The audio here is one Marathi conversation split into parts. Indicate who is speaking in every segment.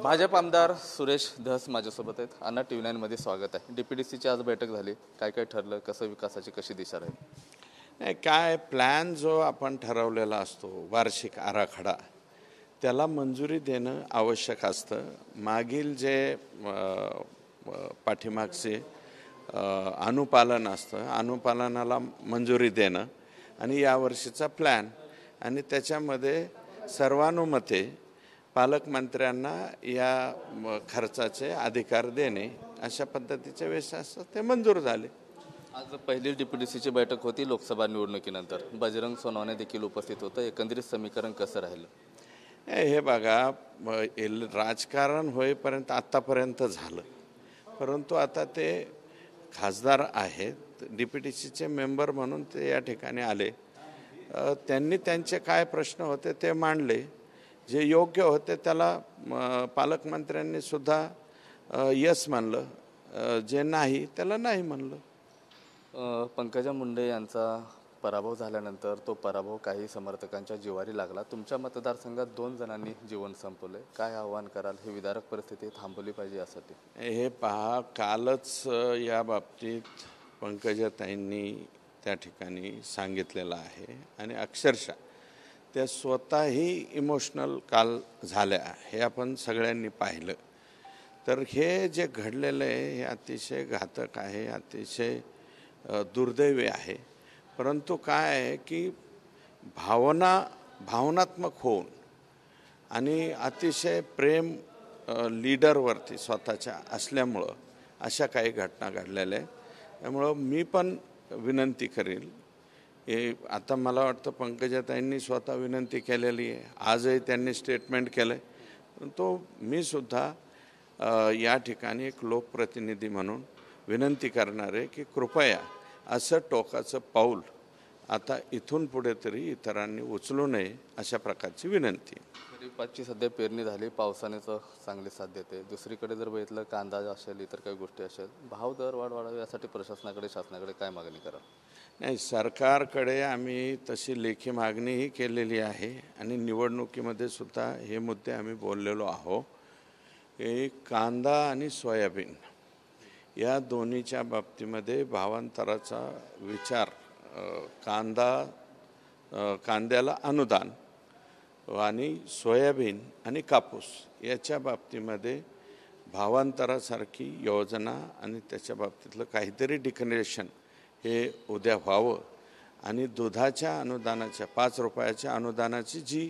Speaker 1: भाजप आमदार सुरेश धस माझ्यासोबत आहेत. अण्णा TV9 मध्ये स्वागत आहे. DPDCची आज बैठक झाली. काय काय ठरलं, कसं विकासाची कशी दिशा राहील?
Speaker 2: नाही, काय प्लॅन जो आपण ठरवलेला असतो वार्षिक आराखडा त्याला मंजुरी देणं आवश्यक असतं. मागील जे पाठीमागचे अनुपालन असतं, अनुपालनाला मंजुरी देणं आणि यावर्षीचा प्लॅन आणि त्याच्यामध्ये सर्वानुमते पालकमंत्र्यांना या खर्चाचे अधिकार देणे अशा पद्धतीचे विषय असतात, ते मंजूर झाले.
Speaker 1: आज पहिली DPDCची बैठक होती लोकसभा निवडणुकीनंतर. बजरंग सोनवणे देखील उपस्थित होतं. एकंदरीत समीकरण कसं राहिलं?
Speaker 2: हे बघा, राजकारण होईपर्यंत आत्तापर्यंत झालं, परंतु आता ते खासदार आहेत, DPDCचे मेंबर म्हणून ते या ठिकाणी आले. त्यांनी त्यांचे काय प्रश्न होते ते मांडले. जे योग्य होते त्याला पालकमंत्र्यांनी सुद्धा यस म्हणलं, जे नाही त्याला नाही म्हणलं.
Speaker 1: पंकजा मुंडे यांचा पराभव झाल्यानंतर तो पराभव काही समर्थकांच्या जिवारी लागला. तुमच्या मतदारसंघात 2 जणांनी जीवन संपवले. काय आव्हान कराल? ही विदारक परिस्थिती थांबवली पाहिजे यासाठी.
Speaker 2: हे पहा, कालच या बाबतीत पंकजाताईंनी त्या ठिकाणी सांगितलेलं आहे आणि अक्षरशः त्या स्वतःही इमोशनल काल झाल्या, हे आपण सगळ्यांनी पाहिलं. तर हे जे घडलेलं आहे हे अतिशय घातक आहे, अतिशय दुर्दैवी आहे. परंतु काय आहे की भावनात्मक होऊन आणि अतिशय प्रेम लीडरवरती स्वतःच्या असल्यामुळं अशा काही घटना घडलेल्या आहे. त्यामुळं मी पण विनंती करेल, हे आता मला वाटतं पंकजाताईंनी स्वतः विनंती केलेली आहे, आजही त्यांनी स्टेटमेंट केलं आहे. परंतु मी सुद्धा या ठिकाणी एक लोकप्रतिनिधी म्हणून विनंती करणार आहे की कृपया असं टोकाचं पाऊल आता इथून पुढे तरी इतरांनी उचलू नये, अशा प्रकारची विनंती.
Speaker 1: खरीपाची सध्या पेरणी झाली, पावसाने चांगली साथ देते. दुसरीकडे जर बघितलं, कांदा असेल, इतर काही गोष्टी असेल, भाव दर वाढवावे यासाठी प्रशासनाकडे, शासनाकडे काय मागणी करा?
Speaker 2: नाही, सरकारकडे आम्ही तशी लेखी मागणीही केलेली आहे आणि निवडणुकीमध्ये सुद्धा हे मुद्दे आम्ही बोललेलो आहोत. कांदा आणि सोयाबीन या दोन्हीच्या बाबतीमध्ये भावांतराचा विचार, कांद्याला अनुदान आणि सोयाबीन आणि कापूस याच्या बाबतीमध्ये भावांतरासारखी योजना आणि त्याच्या बाबतीतलं काहीतरी डिक्लेरेशन हे उद्या व्हावं. आणि दुधाच्या अनुदानाच्या 5 रुपयाच्या अनुदानाची जी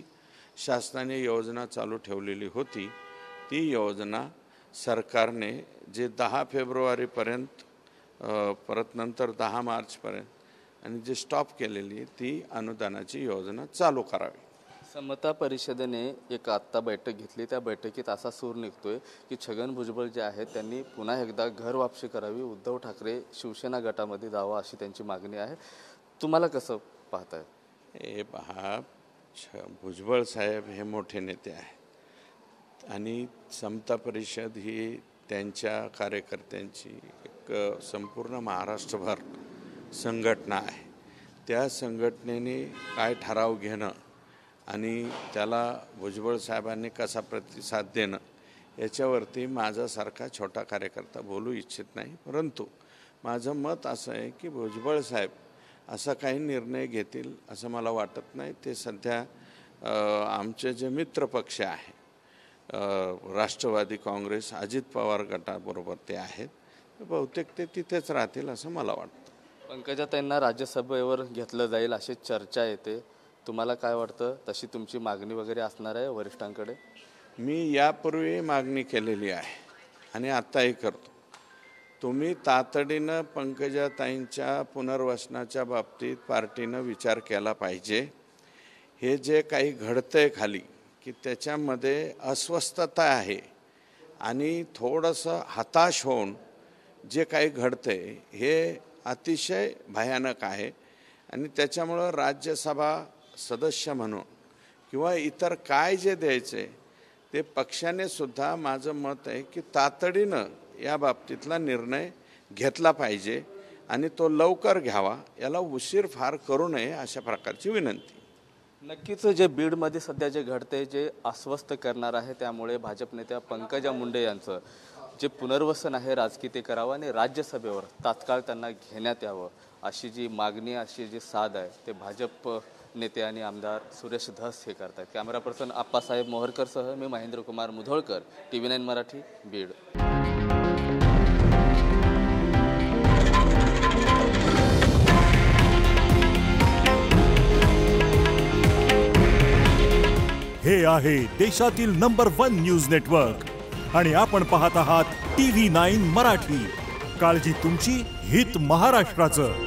Speaker 2: शासनाने योजना चालू ठेवलेली होती, ती योजना सरकारने जे 10 फेब्रुवारीपर्यंत परत नंतर 10 मार्चपर्यंत आणि जे स्टॉप केलेली ती अनुदानाची योजना चालू करावी.
Speaker 1: समता परिषदेने एक आत्ता बैठक घेतली. त्या बैठकीत असा सूर निघतोय की छगन भुजबळ जे आहेत त्यांनी पुन्हा एकदा घर वापसी करावी, उद्धव ठाकरे शिवसेना गटामध्ये जावं अशी त्यांची मागणी आहे. तुम्हाला कसं पाहताय?
Speaker 2: हे पहा, भुजबळ साहेब हे मोठे नेते आहेत आणि समता परिषद ही त्यांच्या कार्यकर्त्यांची एक संपूर्ण महाराष्ट्रभर संघटना आहे. त्या संघटनेने काय ठराव घेणं आणि त्याला भुजबळ साहेबांनी कसा प्रतिसाद देणं याच्यावरती माझ्यासारखा छोटा कार्यकर्ता बोलू इच्छित नाही. परंतु माझं मत असं आहे की भुजबळ साहेब असा काही निर्णय घेतील असं मला वाटत नाही. ते सध्या आमचे जे मित्रपक्ष आहे, राष्ट्रवादी काँग्रेस, अजित पवार गटाबरोबर ते आहेत, बहुतेक ते तिथेच राहतील असं मला वाटतं.
Speaker 1: पंकजाताईंना राज्यसभेवर घेतलं जाईल अशी चर्चा येते. तुम्हाला काय वाटतं? तशी तुमची मागणी वगैरे असणार आहे वरिष्ठांकडे?
Speaker 2: मी यापूर्वी मागणी केलेली आहे आणि आत्ताही करतो. तुम्ही तातडीनं पंकजाताईंच्या पुनर्वसनाच्या बाबतीत पार्टीनं विचार केला पाहिजे. हे जे काही घडतंय खाली की त्याच्यामध्ये अस्वस्थता आहे आणि थोडंसं हताश होऊन जे काही घडतंय हे अतिशय भयानक आहे. आणि त्याच्यामुळं राज्यसभा सदस्य म्हणून किंवा इतर काय जे द्यायचे ते पक्षाने सुद्धा, माझं मत आहे की तातडीनं या बाबतीतला निर्णय घेतला पाहिजे आणि तो लवकर घ्यावा. याला उशीर फार करू नये अशा प्रकारची विनंती.
Speaker 1: नक्कीच जे बीडमध्ये सध्या जे घडते जे अस्वस्थ करणार आहे, त्यामुळे भाजप नेत्या पंकजा मुंडे यांचं जे पुनर्वसन आहे राजकीय ते करावं आणि राज्यसभेवर तात्काळ त्यांना घेण्यात यावं अशी जी मागणी, अशी जी साद आहे ते भाजप नेते आणि आमदार सुरेश धस हे करतात. कॅमेरा पर्सन आप्पासाहेब मोहरकरसह मी महेंद्र कुमार मुधोळकर, TV9 मराठी, बीड.
Speaker 3: हे आहे देशातील नंबर 1 न्यूज नेटवर्क आणि आपण पाहत आहात TV9 मराठी. काळजी तुमची, हित महाराष्ट्राचं.